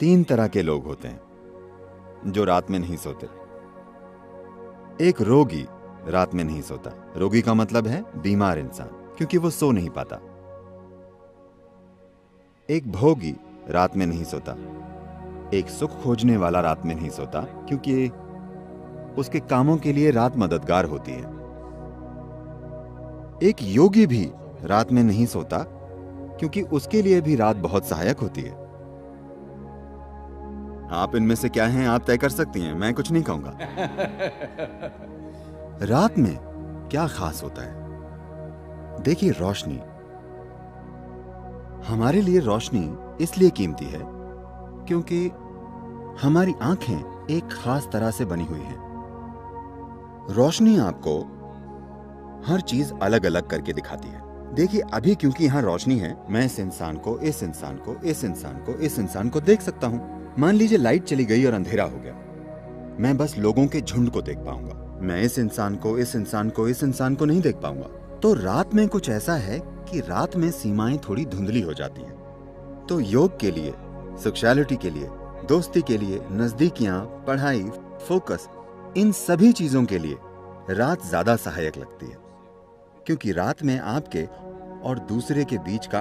तीन तरह के लोग होते हैं जो रात में नहीं सोते। एक रोगी रात में नहीं सोता। रोगी का मतलब है बीमार इंसान, क्योंकि वो सो नहीं पाता। एक भोगी रात में नहीं सोता। एक सुख खोजने वाला रात में नहीं सोता, क्योंकि उसके कामों के लिए रात मददगार होती है। एक योगी भी रात में नहीं सोता, क्योंकि उसके लिए भी रात बहुत सहायक होती है। आप इनमें से क्या हैं आप तय कर सकती हैं, मैं कुछ नहीं कहूंगा। रात में क्या खास होता है? देखिए, रोशनी। हमारे लिए रोशनी इसलिए कीमती है क्योंकि हमारी आंखें एक खास तरह से बनी हुई हैं। रोशनी आपको हर चीज अलग अलग करके दिखाती है। देखिए, अभी क्योंकि यहां रोशनी है, मैं इस इंसान को, इस इंसान को, इस इंसान को, इस इंसान को देख सकता हूं। मान लीजिए लाइट चली गई और अंधेरा हो गया, मैं बस लोगों के झुंड को देख पाऊंगा। मैं इस इंसान को, इस इंसान को, इस इंसान को नहीं देख पाऊंगा। तो रात में कुछ ऐसा है कि रात में सीमाएं थोड़ी धुंधली हो जाती हैं। तो योग के लिए, सेक्सुअलिटी के लिए, दोस्ती के लिए, नजदीकियां, पढ़ाई, फोकस, इन सभी चीजों के लिए रात ज्यादा सहायक लगती है, क्योंकि रात में आपके और दूसरे के बीच का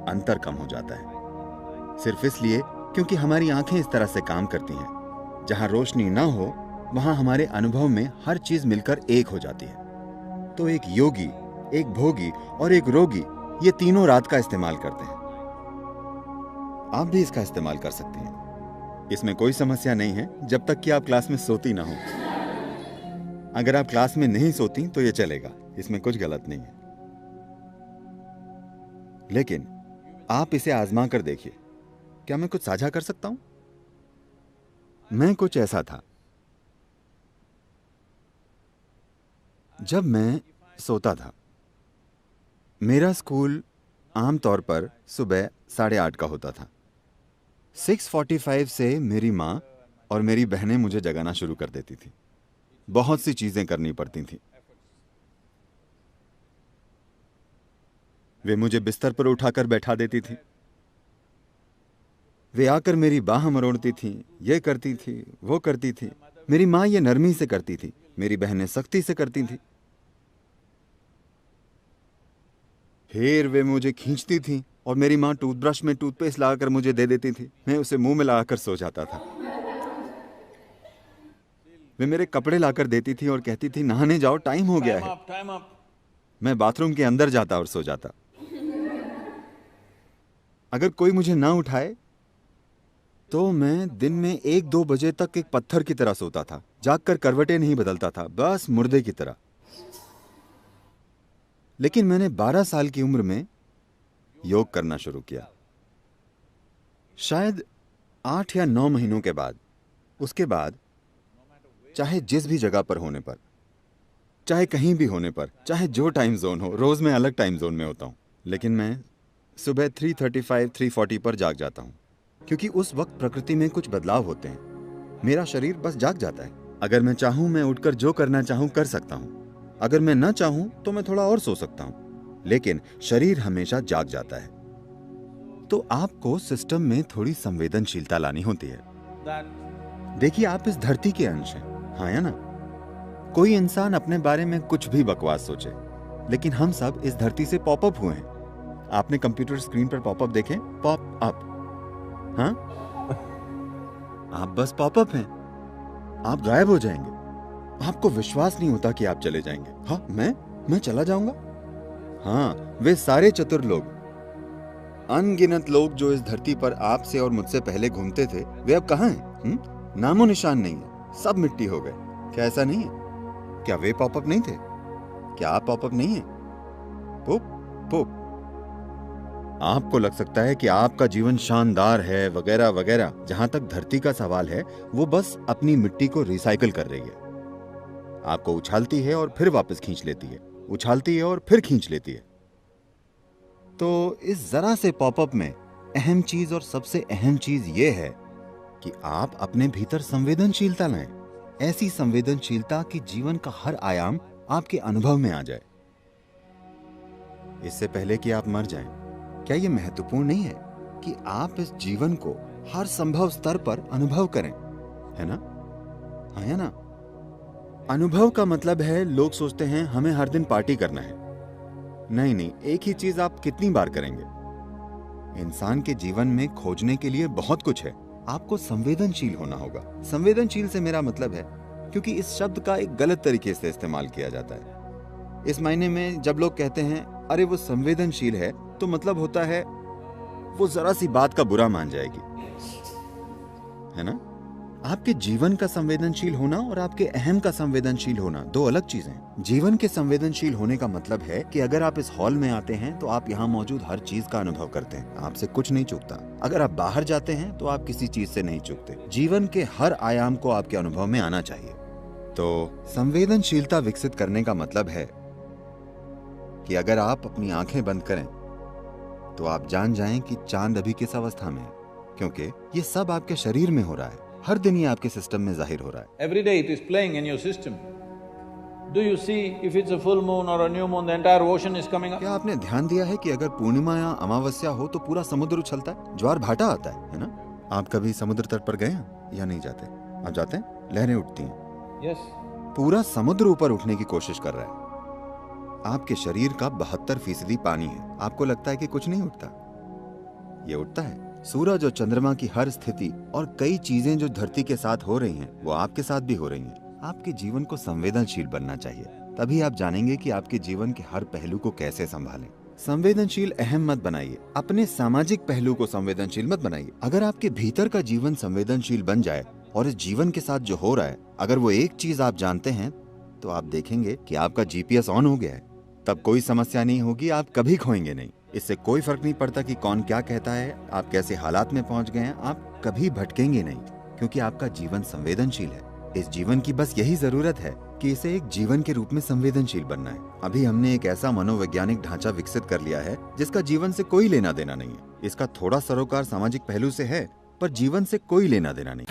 अंतर कम हो जाता है। सिर्फ इसलिए क्योंकि हमारी आंखें इस तरह से काम करती हैं। जहां रोशनी ना हो, वहां हमारे अनुभव में हर चीज मिलकर एक हो जाती है। तो एक योगी, एक भोगी और एक रोगी, ये तीनों रात का इस्तेमाल करते हैं। आप भी इसका इस्तेमाल कर सकती हैं। इसमें कोई समस्या नहीं है, जब तक कि आप क्लास में सोती ना हो। अगर आप क्लास में नहीं सोती तो ये चलेगा, इसमें कुछ गलत नहीं है। लेकिन आप इसे आजमा कर देखिए। क्या मैं कुछ साझा कर सकता हूं? मैं कुछ ऐसा था। जब मैं सोता था, मेरा स्कूल आमतौर पर सुबह 8:30 का होता था। 6:45 से मेरी माँ और मेरी बहनें मुझे जगाना शुरू कर देती थी। बहुत सी चीजें करनी पड़ती थी। वे मुझे बिस्तर पर उठाकर बैठा देती थी। वे आकर मेरी बाह मरोड़ती थी, ये करती थी, वो करती थी। मेरी माँ ये नरमी से करती थी, मेरी बहनें सख्ती से करती थी। फिर वे मुझे खींचती थी और मेरी माँ टूथब्रश में टूथपेस्ट लगाकर मुझे दे देती थी। मैं उसे मुंह में लगाकर सो जाता था। वे मेरे कपड़े लाकर देती थी और कहती थी, नहाने जाओ, टाइम हो गया है। मैं बाथरूम के अंदर जाता और सो जाता। अगर कोई मुझे ना उठाए तो मैं दिन में 1-2 बजे तक एक पत्थर की तरह सोता था। जागकर करवटें नहीं बदलता था, बस मुर्दे की तरह। लेकिन मैंने 12 साल की उम्र में योग करना शुरू किया। शायद 8 या 9 महीनों के बाद, उसके बाद चाहे जिस भी जगह पर होने पर, चाहे कहीं भी होने पर, चाहे जो टाइम जोन हो, रोज मैं अलग टाइम जोन में होता हूं, लेकिन मैं सुबह 3:35, 3:40 पर जाग जाता हूं, क्योंकि उस वक्त प्रकृति में कुछ बदलाव होते हैं। मेरा शरीर बस जाग जाता है। अगर मैं चाहूं, मैं उठकर जो करना चाहूं कर सकता हूं। अगर मैं ना चाहूं तो मैं थोड़ा और सो सकता हूं, लेकिन शरीर हमेशा जाग जाता है। तो आपको सिस्टम में थोड़ी संवेदनशीलता लानी होती है। देखिए, आप इस धरती के अंश हैं, हाँ या ना? कोई इंसान अपने बारे में कुछ भी बकवास सोचे, लेकिन हम सब इस धरती से पॉपअप हुए हैं। आपने कंप्यूटर स्क्रीन पर पॉपअप देखे? पॉप अप, हाँ? आप बस पॉपअप हैं। आप गायब हो जाएंगे। आपको विश्वास नहीं होता कि आप चले जाएंगे। हाँ, मैं चला जाऊंगा? हाँ, वे सारे चतुर लोग, अनगिनत लोग जो इस धरती पर आपसे और मुझसे पहले घूमते थे, वे अब कहां हैं? नामो निशान नहीं है, सब मिट्टी हो गए। क्या ऐसा नहीं है? क्या वे पॉपअप नहीं थे? क्या आप पॉपअप नहीं है? पुप पुप। आपको लग सकता है कि आपका जीवन शानदार है, वगैरह वगैरह। जहां तक धरती का सवाल है, वो बस अपनी मिट्टी को रिसाइकिल कर रही है। आपको उछालती है और फिर वापस खींच लेती है, उछालती है और फिर खींच लेती है। तो इस जरा से पॉपअप में अहम चीज और सबसे अहम चीज ये है कि आप अपने भीतर संवेदनशीलता लाएं। ऐसी संवेदनशीलता कि जीवन का हर आयाम आपके अनुभव में आ जाए, इससे पहले कि आप मर जाएं। क्या यह महत्वपूर्ण नहीं है कि आप इस जीवन को हर संभव स्तर पर अनुभव करें, है ना? हाँ, है ना? अनुभव का मतलब है, लोग सोचते हैं हमें हर दिन पार्टी करना है। नहीं नहीं, एक ही चीज आप कितनी बार करेंगे? इंसान के जीवन में खोजने के लिए बहुत कुछ है। आपको संवेदनशील होना होगा। संवेदनशील से मेरा मतलब है, क्योंकि इस शब्द का एक गलत तरीके से इस्तेमाल किया जाता है। इस मायने में जब लोग कहते हैं अरे वो संवेदनशील है, तो मतलब होता है वो जरा सी बात का बुरा मान जाएगी, है ना? आपके जीवन का संवेदनशील होना और आपके अहम का संवेदनशील होना दो अलग चीजें। जीवन के संवेदनशील होने का मतलब है कि अगर आप इस हॉल में आते हैं तो आप यहाँ मौजूद हर चीज का अनुभव करते हैं, आपसे कुछ नहीं चूकता। अगर आप बाहर जाते हैं तो आप किसी चीज से नहीं चूकते। जीवन के हर आयाम को आपके अनुभव में आना चाहिए। तो संवेदनशीलता विकसित करने का मतलब है कि अगर आप अपनी आंखें बंद करें तो आप जान जाएं कि चांद अभी किस अवस्था में है, क्योंकि ये सब आपके शरीर में हो रहा है। हर दिन ये आपके सिस्टम में जाहिर हो रहा है। Every day it is playing in your system. Do you see if it's a full moon or a new moon, the entire ocean is coming up? क्या आपने ध्यान दिया है कि अगर पूर्णिमा या अमावस्या हो तो पूरा समुद्र उछलता है, ज्वार भाटा आता है ना? आप कभी समुद्र तट पर गए हैं या नहीं जाते? आप जाते हैं? लहरें उठती हैं। Yes. पूरा समुद्र ऊपर उठने की कोशिश कर रहा है। आपके शरीर का 72% पानी है। आपको लगता है कि कुछ नहीं उठता? ये उठता है। सूरज और चंद्रमा की हर स्थिति और कई चीजें जो धरती के साथ हो रही हैं, वो आपके साथ भी हो रही हैं। आपके जीवन को संवेदनशील बनना चाहिए, तभी आप जानेंगे कि आपके जीवन के हर पहलू को कैसे संभालें। संवेदनशील अहम मत बनाइए, अपने सामाजिक पहलू को संवेदनशील मत बनाइए। अगर आपके भीतर का जीवन संवेदनशील बन जाए और इस जीवन के साथ जो हो रहा है, अगर वो एक चीज आप जानते हैं, तो आप देखेंगे कि आपका जीपीएस ऑन हो गया है। तब कोई समस्या नहीं होगी, आप कभी खोएंगे नहीं। इससे कोई फर्क नहीं पड़ता कि कौन क्या कहता है, आप कैसे हालात में पहुंच गए हैं, आप कभी भटकेंगे नहीं, क्योंकि आपका जीवन संवेदनशील है। इस जीवन की बस यही जरूरत है कि इसे एक जीवन के रूप में संवेदनशील बनना है। अभी हमने एक ऐसा मनोवैज्ञानिक ढांचा विकसित कर लिया है जिसका जीवन से कोई लेना देना नहीं है। इसका थोड़ा सरोकार सामाजिक पहलू से है, पर जीवन से कोई लेना देना नहीं।